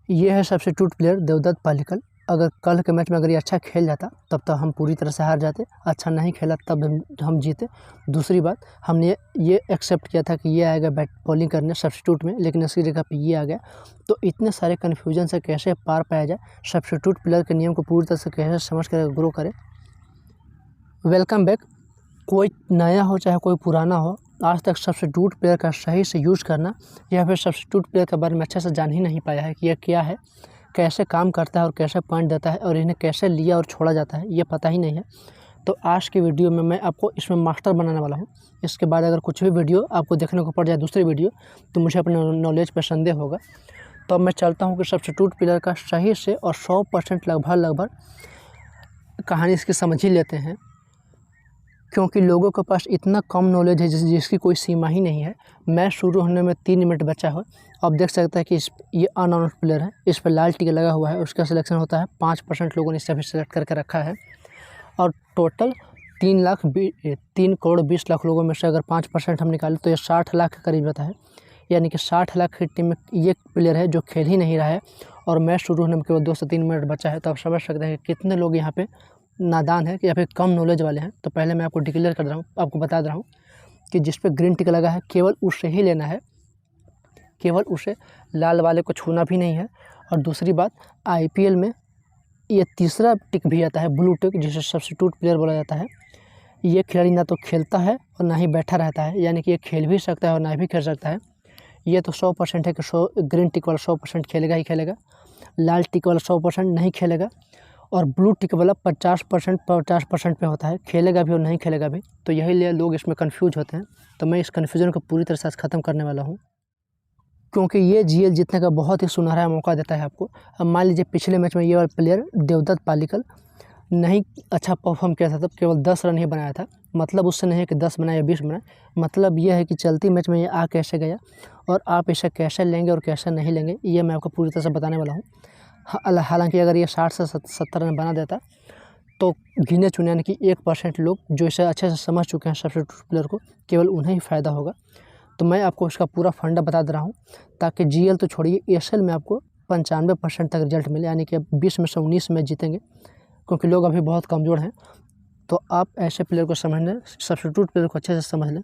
ये है substitute player Devdutt पालिकल। अगर कल के मैच में अगर ये अच्छा खेल जाता तब तो हम पूरी तरह से हार जाते, अच्छा नहीं खेला तब हम जीते। दूसरी बात, हमने ये एक्सेप्ट किया था कि ये आएगा बैट बॉलिंग करने सब्स्टिट्यूट में, लेकिन इसकी जगह पे ये आ गया। तो इतने सारे कन्फ्यूजन से कैसे पार पाया जाए, सब्स्टिट्यूट प्लेयर के नियम को पूरी तरह से कैसे समझ कर ग्रो करें। Welcome back. कोई नया हो चाहे कोई पुराना हो, आज तक सब्स्टिट्यूट प्लेयर का सही से यूज़ करना या फिर सब्स्टिट्यूट प्लेयर के बारे में अच्छे से जान ही नहीं पाया है कि यह क्या है, कैसे काम करता है और कैसे पॉइंट देता है और इन्हें कैसे लिया और छोड़ा जाता है, ये पता ही नहीं है। तो आज की वीडियो में मैं आपको इसमें मास्टर बनाने वाला हूँ। इसके बाद अगर कुछ भी वीडियो आपको देखने को पड़ जाए दूसरी वीडियो, तो मुझे अपने नॉलेज पर संदेह होगा। तो अब मैं चलता हूँ कि सब्स्टिट्यूट प्लेयर का सही से और 100% लगभग कहानी इसकी समझ ही लेते हैं, क्योंकि लोगों के पास इतना कम नॉलेज है जिसकी कोई सीमा ही नहीं है। मैच शुरू होने में 3 मिनट बचा हो, आप देख सकते हैं कि ये अनअनाउंस प्लेयर है, इस पर लाल टिक लगा हुआ है, उसका सिलेक्शन होता है। 5% लोगों ने इसे भी सिलेक्ट करके रखा है और टोटल 3 करोड़ 20 लाख लोगों में से अगर 5% हम निकालें तो ये 60 लाख के करीब रहता है। यानी कि 60 लाख की टीम में ये प्लेयर है जो खेल ही नहीं रहा है और मैच शुरू होने में केवल 2 से 3 मिनट बचा है। तो आप समझ सकते हैं कि कितने लोग यहाँ पे नादान है कि या फिर कम नॉलेज वाले हैं। तो पहले मैं आपको डिक्लेयर कर रहा हूँ, आपको बता रहा हूँ कि जिस पे ग्रीन टिक लगा है केवल उसे ही लेना है, केवल उसे, लाल वाले को छूना भी नहीं है। और दूसरी बात, IPL में ये तीसरा टिक भी आता है, ब्लू टिक, जिसे सब्स्टिट्यूट प्लेयर बोला जाता है। ये खिलाड़ी ना तो खेलता है और ना ही बैठा रहता है, यानी कि ये खेल भी सकता है और ना भी खेल सकता है। ये तो 100% है कि ग्रीन टिक वाला 100% खेलेगा ही खेलेगा, लाल टिक वाला 100% नहीं खेलेगा और ब्लू टिक वाला 50% पे होता है, खेलेगा भी और नहीं खेलेगा भी। तो यही लिए लोग इसमें कंफ्यूज होते हैं। तो मैं इस कन्फ्यूजन को पूरी तरह से आज ख़त्म करने वाला हूँ, क्योंकि ये GL जीतने का बहुत ही सुनहरा मौका देता है आपको। अब मान लीजिए पिछले मैच में ये वाला प्लेयर देवदत्त पालिकल नहीं अच्छा परफॉर्म किया था, तब केवल 10 रन ही बनाया था। मतलब उससे नहीं है कि 10 बनाए या 20 बनाए, मतलब ये है कि चलती मैच में ये आ कैसे गया और आप इसे कैसे लेंगे और कैसे नहीं लेंगे, ये मैं आपको पूरी तरह से बताने वाला हूँ। हालांकि अगर ये 60 से 70 रन बना देता तो गिने चुने यानी कि 1% लोग जो इसे अच्छे से समझ चुके हैं सब्स्टिट्यूट प्लेयर को, केवल उन्हें ही फ़ायदा होगा। तो मैं आपको इसका पूरा फंडा बता दे रहा हूँ, ताकि GL तो छोड़िए, ASL में आपको 95% तक रिजल्ट मिले, यानी कि 20 में से 19 मैच जीतेंगे, क्योंकि लोग अभी बहुत कमज़ोर हैं। तो आप ऐसे प्लेयर को समझ लें, सब्स्टिट्यूट प्लेयर को अच्छे से समझ लें।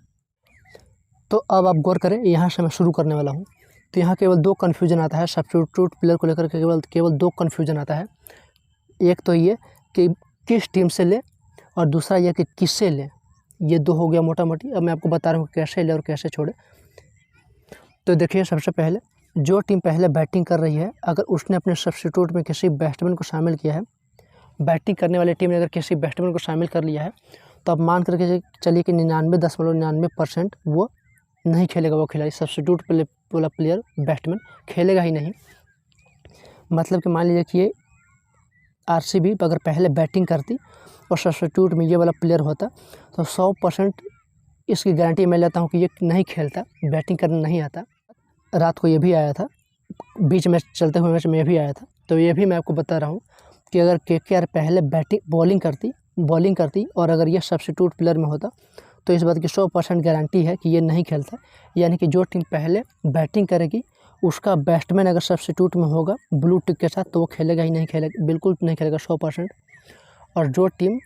तो अब आप गौर करें, यहाँ से मैं शुरू करने वाला हूँ। तो यहाँ केवल 2 कन्फ्यूजन आता है सब्स्टिट्यूट प्लेयर को लेकर के, केवल 2 कन्फ्यूजन आता है। एक तो ये कि किस टीम से ले और दूसरा यह कि किससे ले। ये 2 हो गया मोटा मोटी। अब मैं आपको बता रहा हूँ कैसे ले और कैसे छोड़े। तो देखिए, सबसे पहले जो टीम पहले बैटिंग कर रही है, अगर उसने अपने सब्स्टिट्यूट में किसी बैट्समैन को शामिल किया है, बैटिंग करने वाली टीम ने अगर किसी बैट्समैन को शामिल कर लिया है, तो अब मान करके चलिए कि 99.99% वो नहीं खेलेगा। वो खिलाड़ी सब्स्टिट्यूट वाला प्लेयर बैट्समैन खेलेगा ही नहीं। मतलब कि मान लीजिए कि ये RCB अगर पहले बैटिंग करती और सब्स्टिट्यूट में ये वाला प्लेयर होता, तो 100% इसकी गारंटी मैं लेता हूँ कि ये नहीं खेलता, बैटिंग करना नहीं आता। रात को ये भी आया था, बीच में चलते हुए मैच में ये भी आया था। तो ये भी मैं आपको बता रहा हूँ कि अगर KKR पहले बॉलिंग करती और अगर ये सब्स्टिट्यूट प्लेयर में होता, तो इस बात की 100% गारंटी है कि ये नहीं खेलता। यानी कि जो टीम पहले बैटिंग करेगी उसका बैट्समैन अगर सब्स्टिट्यूट में होगा ब्लू टिक के साथ, तो वो खेलेगा ही नहीं, खेलेगा, बिल्कुल नहीं खेलेगा 100%। और जो टीम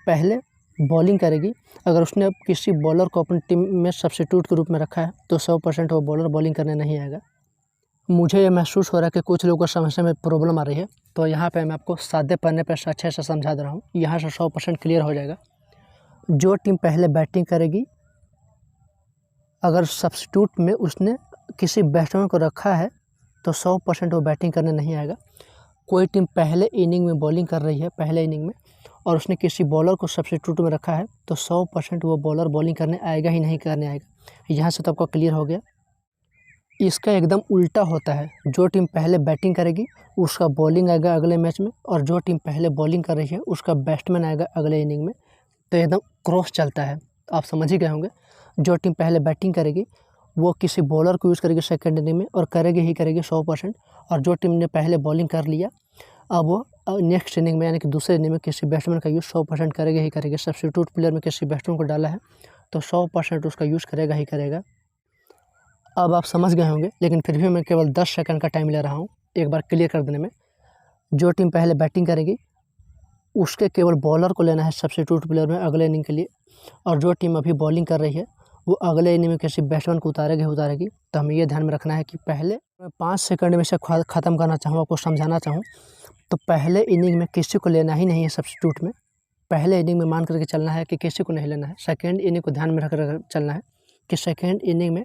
पहले बॉलिंग करेगी, अगर उसने किसी बॉलर को अपनी टीम में सब्स्टिट्यूट के रूप में रखा है, तो 100% वो बॉलर बॉलिंग करने नहीं आएगा। मुझे ये महसूस हो रहा है कि कुछ लोगों को समझने में प्रॉब्लम आ रही है, तो यहाँ पे मैं आपको सादे पन्ने पर अच्छे से समझा दे रहा हूँ। यहाँ से 100% क्लियर हो जाएगा। जो टीम पहले बैटिंग करेगी, अगर सब्स्टिट्यूट में उसने किसी बैट्समैन को रखा है, तो 100% वो बैटिंग करने नहीं आएगा। कोई टीम पहले इनिंग में बॉलिंग कर रही है, पहले इनिंग में, और उसने किसी बॉलर को सब्स्टिट्यूट में रखा है, तो 100% वो बॉलर बॉलिंग करने आएगा ही नहीं, करने आएगा। यहाँ से तो आपको क्लियर हो गया। इसका एकदम उल्टा होता है, जो टीम पहले बैटिंग करेगी उसका बॉलिंग आएगा अगले मैच में, और जो टीम पहले बॉलिंग कर रही है उसका बैट्समैन आएगा अगले इनिंग में। तो एकदम क्रॉस चलता है, आप समझ ही गए होंगे। जो टीम पहले बैटिंग करेगी वो किसी बॉलर को यूज़ करेगी सेकंड इनिंग में, और करेगी ही करेगी 100%। और जो टीम ने पहले बॉलिंग कर लिया, अब वो नेक्स्ट इनिंग में यानी कि दूसरे इनिंग में किसी बैट्समैन का यूज़ 100% करेगा ही करेगा। सब्स्टिट्यूट प्लेयर में किसी बैट्समैन को डाला है तो 100% उसका यूज़ करेगा ही करेगा। अब आप समझ गए होंगे, लेकिन फिर भी मैं केवल 10 सेकंड का टाइम ले रहा हूँ। एक बार क्लियर कर देने में। जो टीम पहले बैटिंग करेगी उसके केवल बॉलर को लेना है सब्स्टिट्यूट प्लेयर में अगले इनिंग के लिए, और जो टीम अभी बॉलिंग कर रही है वो अगले इनिंग में किसी बैट्समैन को उतारेगी। तो हमें ये ध्यान में रखना है कि पहले 5 सेकंड में इसे ख़त्म करना चाहूँ, आपको समझाना चाहूँ तो पहले इनिंग में किसी को लेना ही नहीं है सब्स्टिट्यूट में। पहले इनिंग में मान करके चलना है कि किसी को नहीं लेना है। सेकेंड इनिंग को ध्यान में रख कर चलना है कि सेकेंड इनिंग में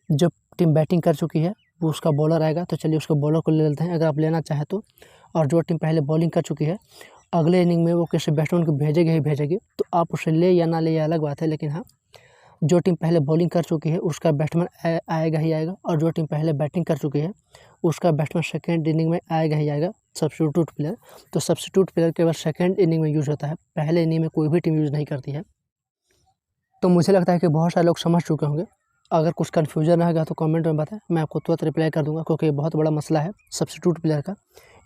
जो टीम बैटिंग कर चुकी है वो उसका बॉलर आएगा, तो चलिए उसको बॉलर को ले लेते हैं अगर आप लेना चाहें तो। और जो टीम पहले बॉलिंग कर चुकी है अगले इनिंग में वो किसी बैट्समैन को भेजेगी ही भेजेगी, तो आप उसे ले या ना ले ये अलग बात है, लेकिन हाँ जो टीम पहले बॉलिंग कर चुकी है उसका बैट्समैन आएगा ही आएगा, और जो टीम पहले बैटिंग कर चुकी है उसका बैट्समैन सेकेंड इनिंग में आएगा ही आएगा सब्स्टिट्यूट प्लेयर। तो सब्स्टिट्यूट प्लेयर केवल सेकेंड इनिंग में यूज़ होता है, पहले इनिंग में कोई भी टीम यूज़ नहीं करती है। तो मुझे लगता है कि बहुत सारे लोग समझ चुके होंगे। अगर कुछ कन्फ्यूजन रहेगा तो कमेंट में बताएं, मैं आपको तुरंत रिप्लाई कर दूंगा, क्योंकि ये बहुत बड़ा मसला है सब्स्टिट्यूट प्लेयर का।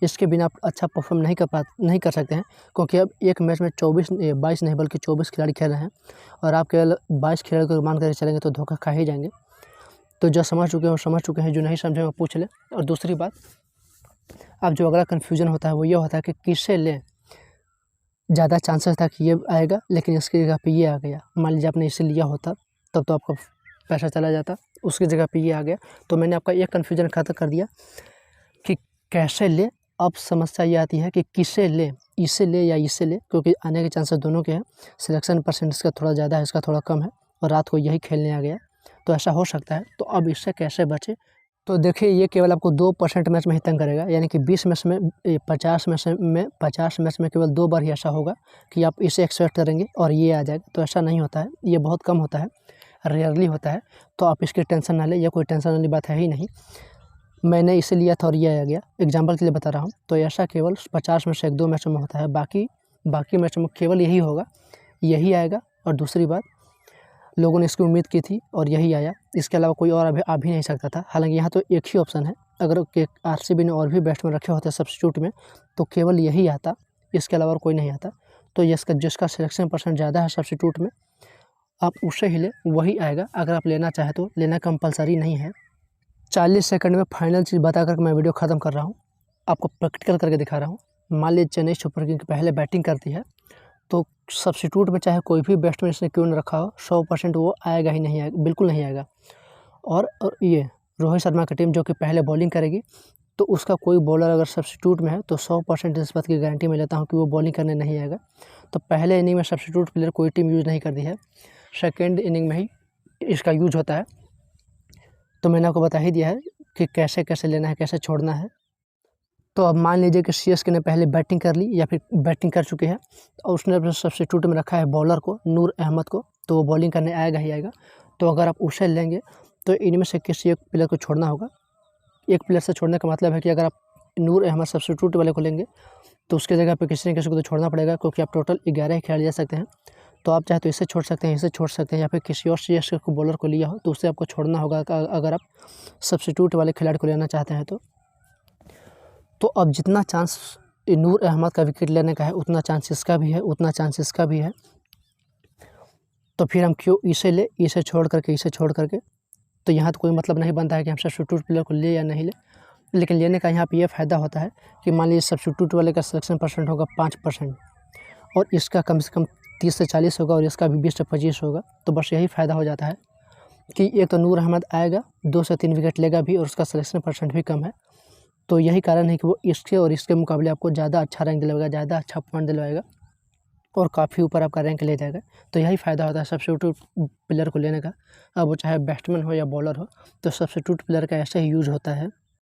इसके बिना आप अच्छा परफॉर्म नहीं कर सकते हैं, क्योंकि अब एक मैच में 22 नहीं बल्कि 24 खिलाड़ी खेल रहे हैं, और आप केवल 22 खिलाड़ी को मान कर चलेंगे तो धोखा खा ही जाएंगे। तो जो समझ चुके हैं वो समझ चुके हैं, जो नहीं समझे वो पूछ लें। और दूसरी बात, अब जो अगला कन्फ्यूजन होता है वो ये होता है कि किससे लें। ज़्यादा चांसेस था कि ये आएगा लेकिन इसकी जगह पे ये आ गया। मान लीजिए आपने इसे लिया होता तब तो आपका पैसा चला जाता, उसकी जगह पे ये आ गया। तो मैंने आपका एक कन्फ्यूजन खत्म कर दिया कि कैसे ले। अब समस्या ये आती है कि किसे ले, इसे ले या इसे ले, क्योंकि आने के चांसेस दोनों के हैं। सिलेक्शन परसेंट इसका थोड़ा ज़्यादा है, इसका थोड़ा कम है, और रात को यही खेलने आ गया, तो ऐसा हो सकता है। तो अब इससे कैसे बचे? तो देखिए, ये केवल आपको 2% मैच में ही तंग करेगा, यानी कि 20 मैच में 50 मैच में केवल 2 बार ही ऐसा होगा कि आप इसे एक्सपेक्ट करेंगे और ये आ जाएगा। तो ऐसा नहीं होता है, ये बहुत कम होता है, रेयरली होता है। तो आप इसकी टेंशन ना लें, ये कोई टेंशन वाली बात है ही नहीं। मैंने इसे लिया था और ये आ गया, एग्जाम्पल के लिए बता रहा हूँ। तो ऐसा केवल 50 में से 1-2 मैचों में होता है, बाकी मैचों में केवल यही होगा, यही आएगा। और दूसरी बात, लोगों ने इसकी उम्मीद की थी और यही आया, इसके अलावा कोई और अभी आ भी नहीं सकता था। हालांकि यहाँ तो एक ही ऑप्शन है, अगर आरसीबी ने और भी बैट्समैन रखे होते सब्स्टिट्यूट में तो केवल यही आता, इसके अलावा और कोई नहीं आता। तो जिसका सिलेक्शन परसेंट ज़्यादा है सब्स्टिट्यूट में, आप उसे ही ले, वही आएगा। अगर आप लेना चाहें तो, लेना कंपलसरी नहीं है। 40 सेकंड में फाइनल चीज़ बता कर मैं वीडियो ख़त्म कर रहा हूँ, आपको प्रैक्टिकल करके दिखा रहा हूँ। मान लीजिए चेन्नई सुपर किंग्स पहले बैटिंग करती है, तो सब्स्टिट्यूट में चाहे कोई भी बैट्समैन इसने क्यों न रखा हो, 100% वो आएगा ही नहीं आएगा, बिल्कुल नहीं आएगा। और ये रोहित शर्मा की टीम जो कि पहले बॉलिंग करेगी, तो उसका कोई बॉलर अगर सब्स्टिट्यूट में है तो 100% इस बात की गारंटी मैं लेता हूँ कि वो बॉलिंग करने नहीं आएगा। तो पहले इनिंग में सब्स्टिट्यूट प्लेयर कोई टीम यूज़ नहीं करती है, सेकेंड इनिंग में ही इसका यूज़ होता है। तो मैंने आपको बता ही दिया है कि कैसे कैसे लेना है, कैसे छोड़ना है। तो अब मान लीजिए कि सीएसके ने पहले बैटिंग कर ली या फिर बैटिंग कर चुके हैं, और उसने अपने सब्स्टिट्यूट में रखा है बॉलर को, नूर अहमद को, तो वो बॉलिंग करने आएगा ही आएगा। तो अगर आप उसे लेंगे तो इनमें से किसी एक प्लेयर को छोड़ना होगा। एक प्लेयर से छोड़ने का मतलब है कि अगर आप नूर अहमद सब्स्टिट्यूट वाले को लेंगे तो उसकी जगह पे किसी न किसी को तो छोड़ना पड़ेगा, क्योंकि आप टोटल 11 ही खिलाड़ी जा सकते हैं। तो आप चाहे तो इसे छोड़ सकते हैं, इसे छोड़ सकते हैं, या फिर किसी और सीएसके को बॉलर को लिया हो तो उससे आपको छोड़ना होगा अगर आप सब्स्टिट्यूट वाले खिलाड़ी को लेना चाहते हैं तो अब जितना चांस नूर अहमद का विकेट लेने का है उतना चांस इसका भी है, उतना चांस इसका भी है। तो फिर हम क्यों इसे ले, इसे छोड़ करके। तो यहाँ तो कोई मतलब नहीं बनता है कि हम सब्स्टिट्यूट प्लेयर को ले या नहीं ले। लेकिन लेने का यहाँ पे ये फ़ायदा होता है कि मान लीजिए सब्स्टिट्यूट वाले का सिलेक्शन परसेंट होगा 5% और इसका कम से कम 30 से 40 होगा और इसका भी 20 से 25 होगा। तो बस यही फ़ायदा हो जाता है कि एक तो नूर अहमद आएगा, 2 से 3 विकेट लेगा भी, और उसका सिलेक्शन परसेंट भी कम है। तो यही कारण है कि वो इसके और इसके मुकाबले आपको ज़्यादा अच्छा रैंक दिलवाएगा, ज़्यादा अच्छा पॉइंट दिलवाएगा और काफ़ी ऊपर आपका रैंक ले जाएगा। तो यही फ़ायदा होता है सब्स्टिट्यूट प्लेयर को लेने का। अब वो चाहे बैट्समैन हो या बॉलर हो, तो सब्स्टिट्यूट प्लेयर का ऐसे ही यूज़ होता है।